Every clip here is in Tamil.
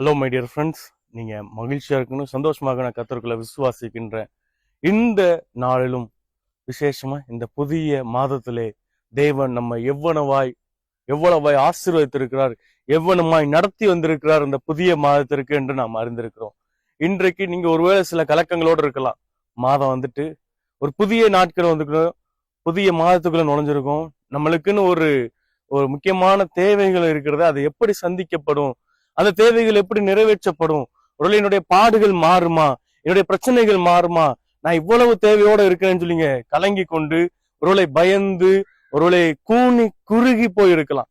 ஹலோ மை டியர் ஃப்ரெண்ட்ஸ், நீங்க மகிழ்ச்சியா இருக்கணும், சந்தோஷமாக நான் கர்த்தருக்குள்ள விசுவாசிக்கின்றேன். இந்த நாளிலும் விசேஷமா இந்த புதிய மாதத்திலே தேவன் நம்ம எவ்வளவாய் ஆசீர்வதித்திருக்கிறார், எவ்வளவாய் நடத்தி வந்திருக்கிறார் இந்த புதிய மாதத்திற்கு என்று நாம் அறிந்திருக்கிறோம். இன்றைக்கு நீங்க ஒருவேளை சில கலக்கங்களோடு இருக்கலாம். மாதம் வந்துட்டு ஒரு புதிய நாட்கள் வந்துக்கணும், புதிய மாதத்துக்குள்ள நுழைஞ்சிருக்கும். நம்மளுக்குன்னு ஒரு ஒரு முக்கியமான தேவைகள் இருக்கிறது. அது எப்படி சந்திக்கப்படும், அந்த தேவைகள் எப்படி நிறைவேற்றப்படும், ஒருவேளை என்னுடைய பாடுகள் மாறுமா, என்னுடைய பிரச்சனைகள் மாறுமா, நான் இவ்வளவு தேவையோட இருக்கேன்னு சொல்லிங்க கலங்கி கொண்டு ஒருவேளை பயந்து ஒருவேளை கூனி குறுகி போயிருக்கலாம்.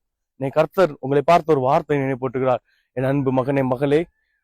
கர்த்தர் உங்களை பார்த்த ஒரு வார்த்தை நினைப்போட்டுகிறார். என் அன்பு மகனே மகளே,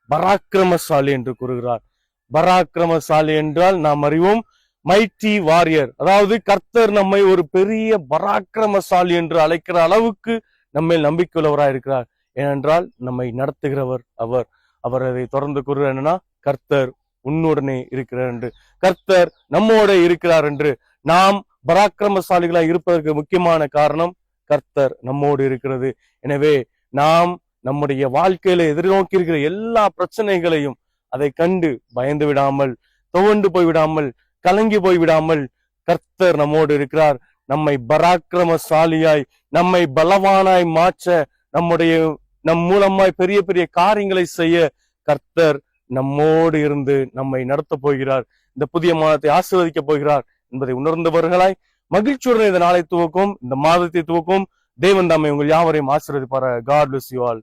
பராக்கிரமசாலி என்று கூறுகிறார். பராக்கிரமசாலி என்றால் நாம் அறிவோம் மைட்டி வாரியர், அதாவது கர்த்தர் நம்மை ஒரு பெரிய பராக்கிரமசாலி என்று அழைக்கிற அளவுக்கு நம்மை நம்பிக்கையுள்ளவராய் இருக்கிறார். ஏனென்றால் நம்மை நடத்துகிறவர் அவர். அவர் அதை தொடர்ந்து கூறுகிறார் என்னன்னா, கர்த்தர் உன்னுடனே இருக்கிறார் என்று, கர்த்தர் நம்மோட இருக்கிறார் என்று. நாம் பராக்கிரமசாலிகளாய் இருப்பதற்கு முக்கியமான காரணம் கர்த்தர் நம்மோடு இருக்கிறது. எனவே நாம் நம்முடைய வாழ்க்கையில எதிர்நோக்கி இருக்கிற எல்லா பிரச்சனைகளையும் அதை கண்டு பயந்து விடாமல், துவண்டு போய்விடாமல், கலங்கி போய்விடாமல், கர்த்தர் நம்மோடு இருக்கிறார். நம்மை பராக்கிரமசாலியாய், நம்மை பலவானாய் மாற்ற, நம் மூலமாய் பெரிய பெரிய காரியங்களை செய்ய கர்த்தர் நம்மோடு இருந்து நம்மை நடத்த போகிறார். இந்த புதிய மாதத்தை ஆசீர்வதிக்க போகிறார் என்பதை உணர்ந்தவர்களாய் மகிழ்ச்சியுடன் இந்த நாளை துவக்கும், இந்த மாதத்தை துவக்கும். தேவன் தாமே உங்கள் யாவரையும் ஆசீர்வதிப்பார். God bless you all.